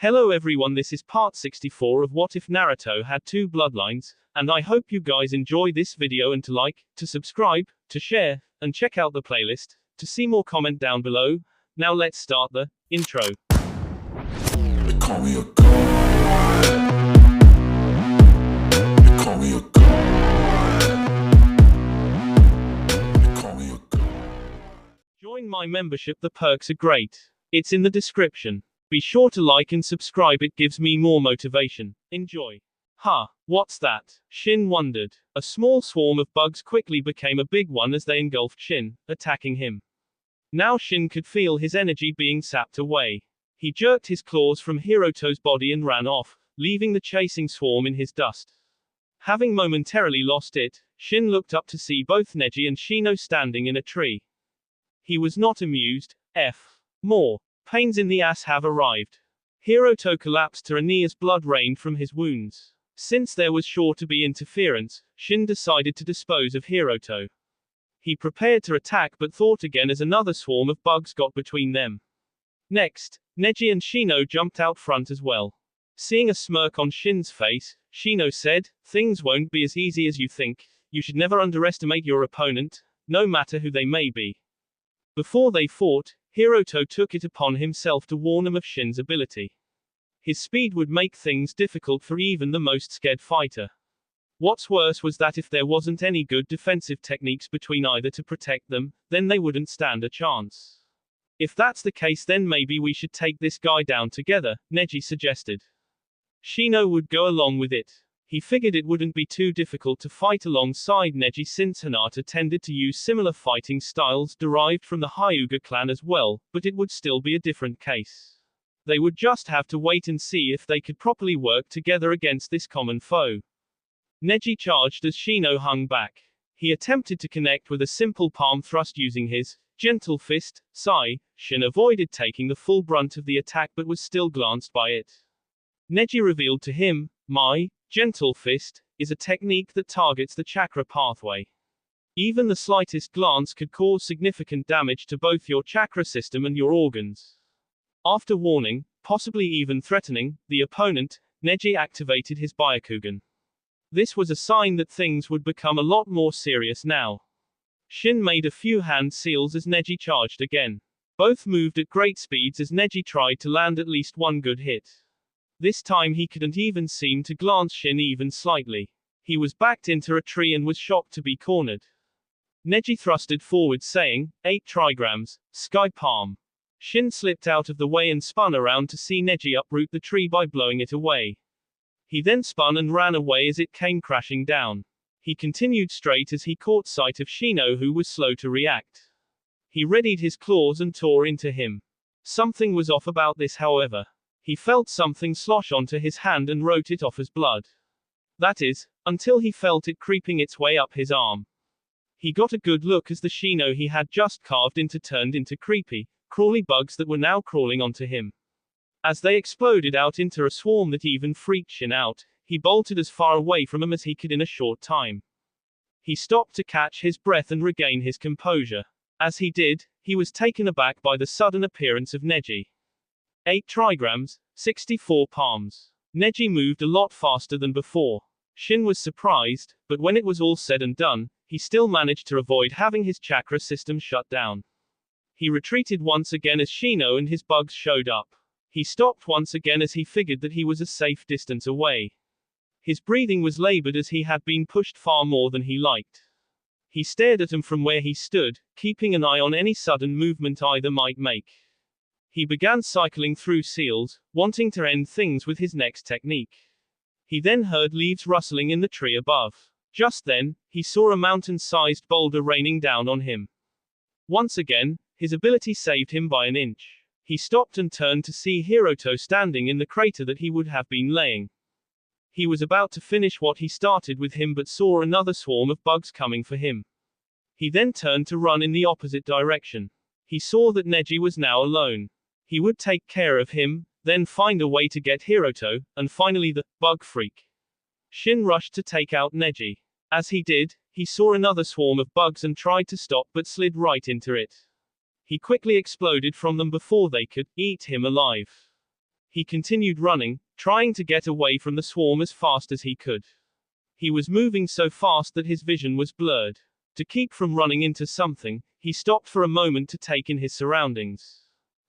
Hello everyone, this is part 64 of What If Naruto Had Two Bloodlines, and I hope you guys enjoy this video and to like, to subscribe, to share, and check out the playlist, to see more comment down below. Now let's start the intro. They call me a god. They call me a god. They call me a god. Join my membership, the perks are great. It's in the description. Be sure to like and subscribe, it gives me more motivation. Enjoy. Huh, what's that? Shin wondered. A small swarm of bugs quickly became a big one as they engulfed Shin, attacking him. Now Shin could feel his energy being sapped away. He jerked his claws from Hiroto's body and ran off, leaving the chasing swarm in his dust. Having momentarily lost it, Shin looked up to see both Neji and Shino standing in a tree. He was not amused. More pains in the ass have arrived. Hiroto collapsed to a knee as blood rained from his wounds. Since there was sure to be interference, Shin decided to dispose of Hiroto. He prepared to attack but thought again as another swarm of bugs got between them. Next, Neji and Shino jumped out front as well. Seeing a smirk on Shin's face, Shino said, "Things won't be as easy as you think. You should never underestimate your opponent, no matter who they may be." Before they fought, Hiroto took it upon himself to warn them of Shin's ability. His speed would make things difficult for even the most scared fighter. What's worse was that if there wasn't any good defensive techniques between either to protect them, then they wouldn't stand a chance. If that's the case, then maybe we should take this guy down together, Neji suggested. Shino would go along with it. He figured it wouldn't be too difficult to fight alongside Neji since Hinata tended to use similar fighting styles derived from the Hyuga clan as well, but it would still be a different case. They would just have to wait and see if they could properly work together against this common foe. Neji charged as Shino hung back. He attempted to connect with a simple palm thrust using his gentle fist. Shin avoided taking the full brunt of the attack but was still glanced by it. Neji revealed to him, "My gentle fist is a technique that targets the chakra pathway. Even the slightest glance could cause significant damage to both your chakra system and your organs." After warning, possibly even threatening, the opponent, Neji activated his Byakugan. This was a sign that things would become a lot more serious now. Shin made a few hand seals as Neji charged again. Both moved at great speeds as Neji tried to land at least one good hit. This time he couldn't even seem to glance Shin even slightly. He was backed into a tree and was shocked to be cornered. Neji thrusted forward saying, 8 trigrams, sky palm. Shin slipped out of the way and spun around to see Neji uproot the tree by blowing it away. He then spun and ran away as it came crashing down. He continued straight as he caught sight of Shino, who was slow to react. He readied his claws and tore into him. Something was off about this, however. He felt something slosh onto his hand and wrote it off as blood. That is, until he felt it creeping its way up his arm. He got a good look as the Shino he had just carved into turned into creepy, crawly bugs that were now crawling onto him. As they exploded out into a swarm that even freaked Shin out, he bolted as far away from them as he could in a short time. He stopped to catch his breath and regain his composure. As he did, he was taken aback by the sudden appearance of Neji. 8 trigrams, 64 palms. Neji moved a lot faster than before. Shin was surprised, but when it was all said and done, he still managed to avoid having his chakra system shut down. He retreated once again as Shino and his bugs showed up. He stopped once again as he figured that he was a safe distance away. His breathing was labored as he had been pushed far more than he liked. He stared at him from where he stood, keeping an eye on any sudden movement either might make. He began cycling through seals, wanting to end things with his next technique. He then heard leaves rustling in the tree above. Just then, he saw a mountain-sized boulder raining down on him. Once again, his ability saved him by an inch. He stopped and turned to see Hiroto standing in the crater that he would have been laying. He was about to finish what he started with him but saw another swarm of bugs coming for him. He then turned to run in the opposite direction. He saw that Neji was now alone. He would take care of him, then find a way to get Hiroto, and finally the bug freak. Shin rushed to take out Neji. As he did, he saw another swarm of bugs and tried to stop but slid right into it. He quickly exploded from them before they could eat him alive. He continued running, trying to get away from the swarm as fast as he could. He was moving so fast that his vision was blurred. To keep from running into something, he stopped for a moment to take in his surroundings.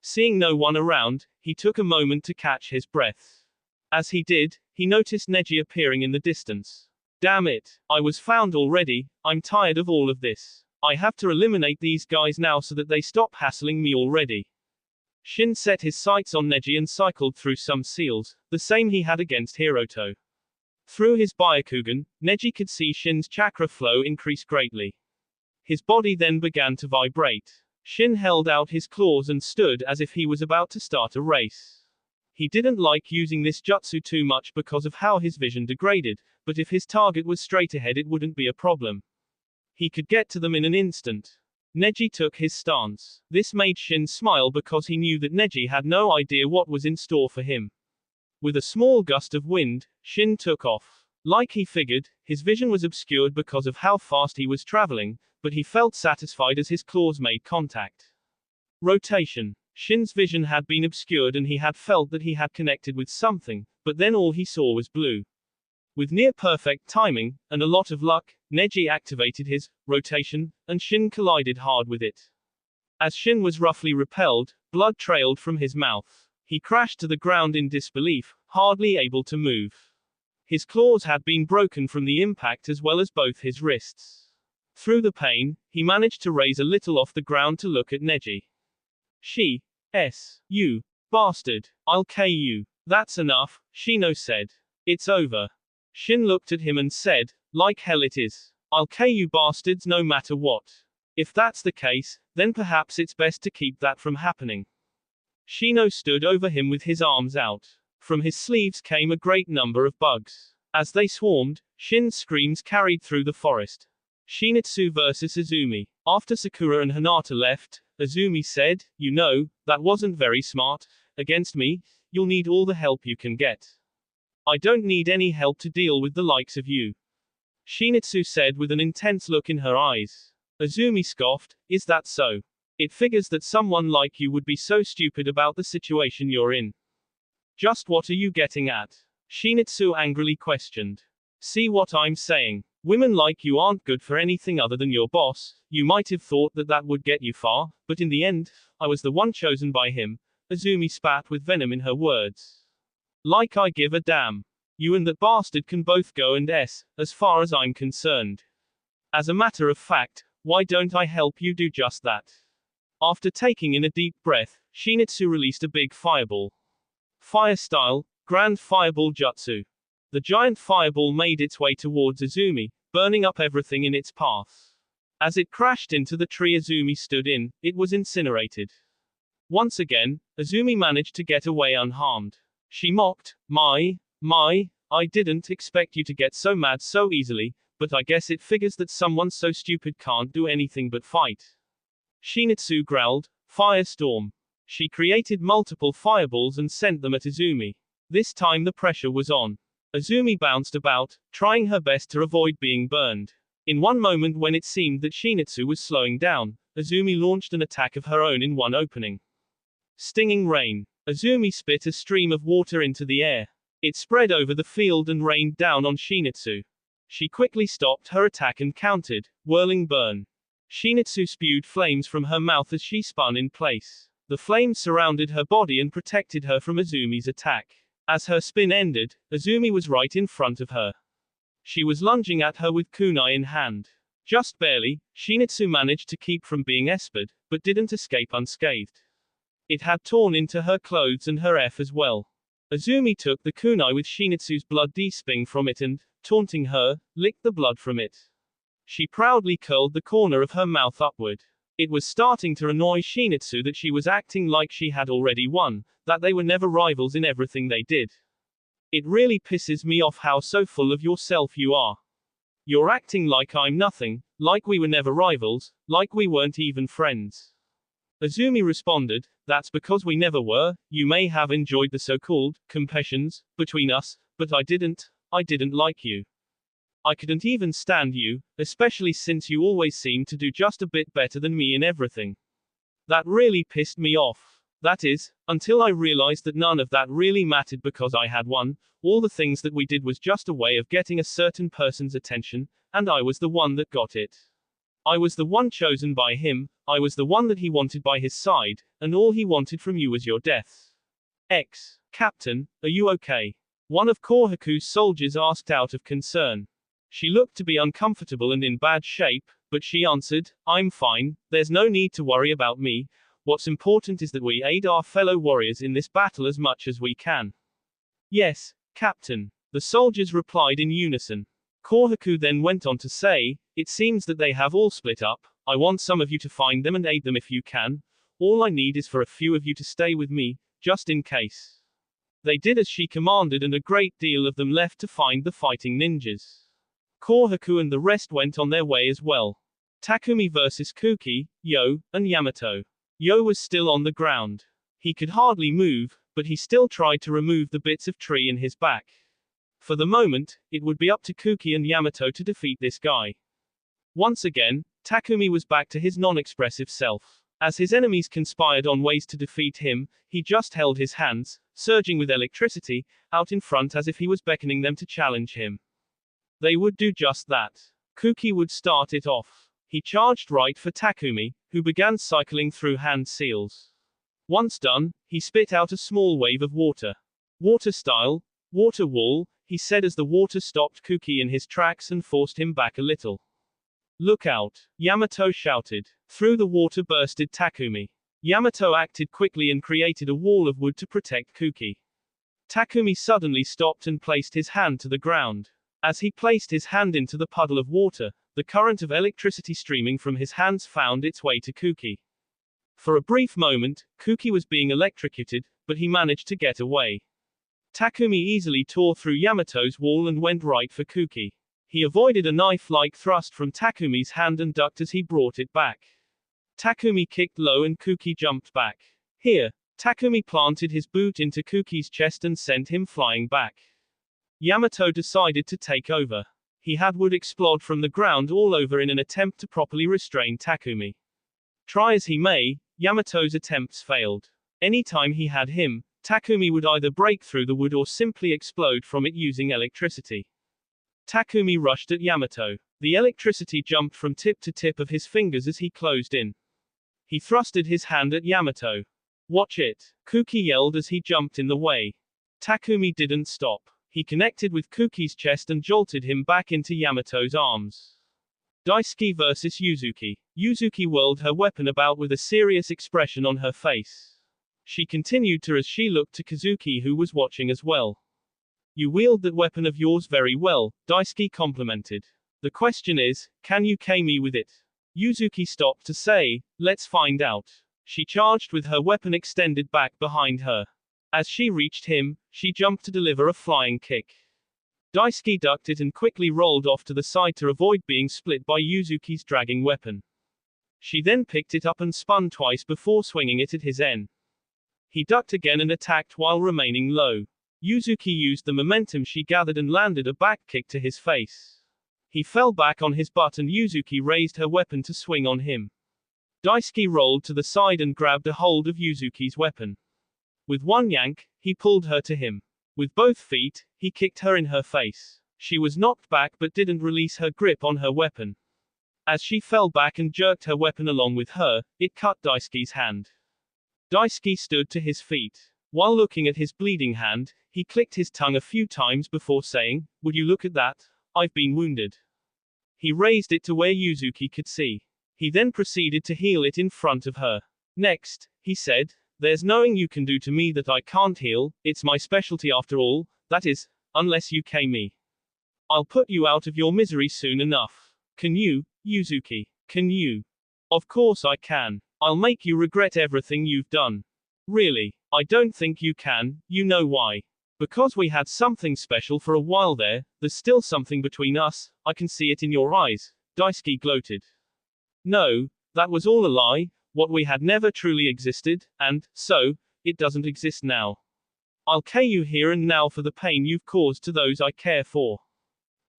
Seeing no one around, he took a moment to catch his breath. As he did, he noticed Neji appearing in the distance. Damn it, I was found already, I'm tired of all of this. I have to eliminate these guys now so that they stop hassling me already. Shin set his sights on Neji and cycled through some seals, the same he had against Hiroto. Through his Byakugan, Neji could see Shin's chakra flow increase greatly. His body then began to vibrate. Shin held out his claws and stood as if he was about to start a race. He didn't like using this jutsu too much because of how his vision degraded, but if his target was straight ahead it wouldn't be a problem. He could get to them in an instant. Neji took his stance. This made Shin smile because he knew that Neji had no idea what was in store for him. With a small gust of wind, Shin took off. Like he figured, his vision was obscured because of how fast he was traveling, but he felt satisfied as his claws made contact. Rotation. Shin's vision had been obscured and he had felt that he had connected with something, but then all he saw was blue. With near-perfect timing, and a lot of luck, Neji activated his rotation, and Shin collided hard with it. As Shin was roughly repelled, blood trailed from his mouth. He crashed to the ground in disbelief, hardly able to move. His claws had been broken from the impact as well as both his wrists. Through the pain, he managed to raise a little off the ground to look at Neji. You bastard, I'll K you. That's enough, Shino said. It's over. Shin looked at him and said, like hell it is. I'll K you bastards no matter what. If that's the case, then perhaps it's best to keep that from happening. Shino stood over him with his arms out. From his sleeves came a great number of bugs. As they swarmed, Shin's screams carried through the forest. Shinitsu vs. Izumi. After Sakura and Hinata left, Izumi said, you know, that wasn't very smart. Against me, you'll need all the help you can get. I don't need any help to deal with the likes of you. Shinitsu said with an intense look in her eyes. Izumi scoffed, is that so? It figures that someone like you would be so stupid about the situation you're in. Just what are you getting at? Shinitsu angrily questioned. See what I'm saying? Women like you aren't good for anything other than your boss. You might have thought that that would get you far, but in the end, I was the one chosen by him. Izumi spat with venom in her words. Like I give a damn. You and that bastard can both go and as far as I'm concerned. As a matter of fact, why don't I help you do just that? After taking in a deep breath, Shinitsu released a big fireball. Fire style, Grand Fireball Jutsu. The giant fireball made its way towards Izumi, burning up everything in its path. As it crashed into the tree Izumi stood in, it was incinerated. Once again, Izumi managed to get away unharmed. She mocked, I didn't expect you to get so mad so easily, but I guess it figures that someone so stupid can't do anything but fight. Shinitsu growled, Firestorm. She created multiple fireballs and sent them at Izumi. This time the pressure was on. Izumi bounced about, trying her best to avoid being burned. In one moment when it seemed that Shinitsu was slowing down, Izumi launched an attack of her own in one opening. Stinging rain. Izumi spit a stream of water into the air. It spread over the field and rained down on Shinitsu. She quickly stopped her attack and countered, whirling burn. Shinitsu spewed flames from her mouth as she spun in place. The flames surrounded her body and protected her from Izumi's attack. As her spin ended, Izumi was right in front of her. She was lunging at her with kunai in hand. Just barely, Shinitsu managed to keep from being espered, but didn't escape unscathed. It had torn into her clothes and her as well. Izumi took the kunai with Shinitsu's blood de-sping from it and, taunting her, licked the blood from it. She proudly curled the corner of her mouth upward. It was starting to annoy Shinitsu that she was acting like she had already won, that they were never rivals in everything they did. It really pisses me off how so full of yourself you are. You're acting like I'm nothing, like we were never rivals, like we weren't even friends. Izumi responded, that's because we never were. You may have enjoyed the so-called competitions between us, but I didn't like you. I couldn't even stand you, especially since you always seemed to do just a bit better than me in everything. That really pissed me off. That is, until I realized that none of that really mattered because I had won. All the things that we did was just a way of getting a certain person's attention, and I was the one that got it. I was the one chosen by him, I was the one that he wanted by his side, and all he wanted from you was your death. Captain, are you okay? One of Kohaku's soldiers asked out of concern. She looked to be uncomfortable and in bad shape, but she answered, I'm fine, there's no need to worry about me. What's important is that we aid our fellow warriors in this battle as much as we can. Yes, Captain, the soldiers replied in unison. Kohaku then went on to say, it seems that they have all split up. I want some of you to find them and aid them if you can. All I need is for a few of you to stay with me, just in case. They did as she commanded and a great deal of them left to find the fighting ninjas. Kohaku and the rest went on their way as well. Takumi versus Kuki, Yo, and Yamato. Yo was still on the ground. He could hardly move, but he still tried to remove the bits of tree in his back. For the moment, it would be up to Kuki and Yamato to defeat this guy. Once again, Takumi was back to his non-expressive self. As his enemies conspired on ways to defeat him, he just held his hands, surging with electricity, out in front as if he was beckoning them to challenge him. They would do just that. Kuki would start it off. He charged right for Takumi, who began cycling through hand seals. Once done, he spit out a small wave of water. Water style, water wall, he said as the water stopped Kuki in his tracks and forced him back a little. Look out, Yamato shouted. Through the water bursted Takumi. Yamato acted quickly and created a wall of wood to protect Kuki. Takumi suddenly stopped and placed his hand to the ground. As he placed his hand into the puddle of water, the current of electricity streaming from his hands found its way to Kuki. For a brief moment, Kuki was being electrocuted, but he managed to get away. Takumi easily tore through Yamato's wall and went right for Kuki. He avoided a knife-like thrust from Takumi's hand and ducked as he brought it back. Takumi kicked low and Kuki jumped back. Here, Takumi planted his boot into Kuki's chest and sent him flying back. Yamato decided to take over. He had wood explode from the ground all over in an attempt to properly restrain Takumi. Try as he may, Yamato's attempts failed. Anytime he had him, Takumi would either break through the wood or simply explode from it using electricity. Takumi rushed at Yamato. The electricity jumped from tip to tip of his fingers as he closed in. He thrusted his hand at Yamato. Watch it, Kuki yelled as he jumped in the way. Takumi didn't stop. He connected with Kuki's chest and jolted him back into Yamato's arms. Daisuke versus Yuzuki. Yuzuki whirled her weapon about with a serious expression on her face. She continued to as she looked to Kazuki, who was watching as well. You wield that weapon of yours very well, Daisuke complimented. The question is, can you K me with it? Yuzuki stopped to say, let's find out. She charged with her weapon extended back behind her. As she reached him, she jumped to deliver a flying kick. Daisuke ducked it and quickly rolled off to the side to avoid being split by Yuzuki's dragging weapon. She then picked it up and spun twice before swinging it at his en. He ducked again and attacked while remaining low. Yuzuki used the momentum she gathered and landed a back kick to his face. He fell back on his butt and Yuzuki raised her weapon to swing on him. Daisuke rolled to the side and grabbed a hold of Yuzuki's weapon. With one yank, he pulled her to him. With both feet, he kicked her in her face. She was knocked back but didn't release her grip on her weapon. As she fell back and jerked her weapon along with her, it cut Daisuke's hand. Daisuke stood to his feet. While looking at his bleeding hand, he clicked his tongue a few times before saying, would you look at that? I've been wounded. He raised it to where Yuzuki could see. He then proceeded to heal it in front of her. Next, he said, there's nothing you can do to me that I can't heal, it's my specialty after all, that is, unless you K me. I'll put you out of your misery soon enough. Can you, Yuzuki? Can you? Of course I can. I'll make you regret everything you've done. Really, I don't think you can, you know why? Because we had something special for a while there, there's still something between us, I can see it in your eyes, Daisuke gloated. No, that was all a lie, what we had never truly existed, and, so, it doesn't exist now. I'll K you here and now for the pain you've caused to those I care for.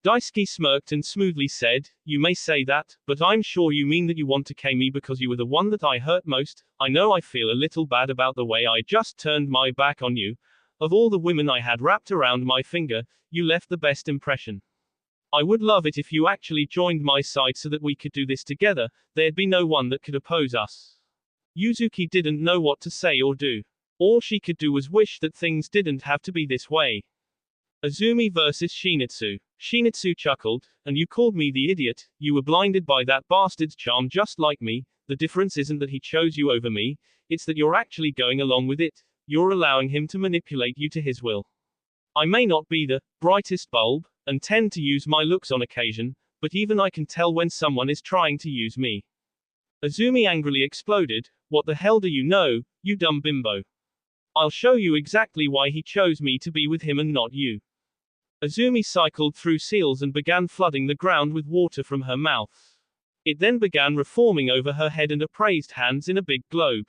Daisuke smirked and smoothly said, "You may say that, but I'm sure you mean that you want to K me because you were the one that I hurt most. I know I feel a little bad about the way I just turned my back on you. Of all the women I had wrapped around my finger, you left the best impression. I would love it if you actually joined my side so that we could do this together. There'd be no one that could oppose us." Yuzuki didn't know what to say or do. All she could do was wish that things didn't have to be this way. Azumi versus Shinitsu. Shinitsu chuckled, "And you called me the idiot. You were blinded by that bastard's charm just like me. The difference isn't that he chose you over me, it's that you're actually going along with it. You're allowing him to manipulate you to his will. I may not be the brightest bulb, and tend to use my looks on occasion, but even I can tell when someone is trying to use me." Azumi angrily exploded, "What the hell do you know, you dumb bimbo? I'll show you exactly why he chose me to be with him and not you." Azumi cycled through seals and began flooding the ground with water from her mouth. It then began reforming over her head and upraised hands in a big globe.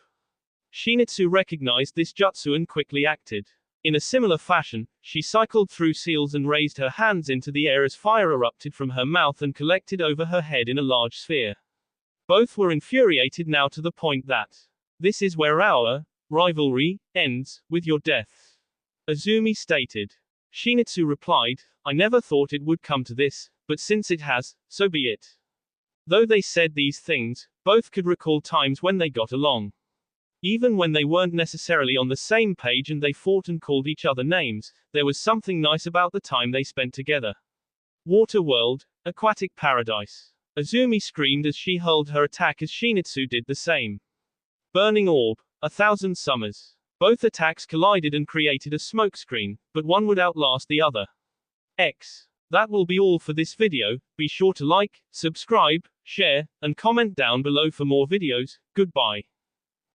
Shinitsu recognized this jutsu and quickly acted. In a similar fashion, she cycled through seals and raised her hands into the air as fire erupted from her mouth and collected over her head in a large sphere. Both were infuriated now to the point that, "This is where our rivalry ends, with your death," Azumi stated. Shinitsu replied, "I never thought it would come to this, but since it has, so be it." Though they said these things, both could recall times when they got along. Even when they weren't necessarily on the same page and they fought and called each other names, there was something nice about the time they spent together. Water world, aquatic paradise. Azumi screamed as she hurled her attack as Shinitsu did the same. Burning orb, 1,000 summers. Both attacks collided and created a smokescreen, but one would outlast the other. That will be all for this video. Be sure to like, subscribe, share, and comment down below for more videos. Goodbye.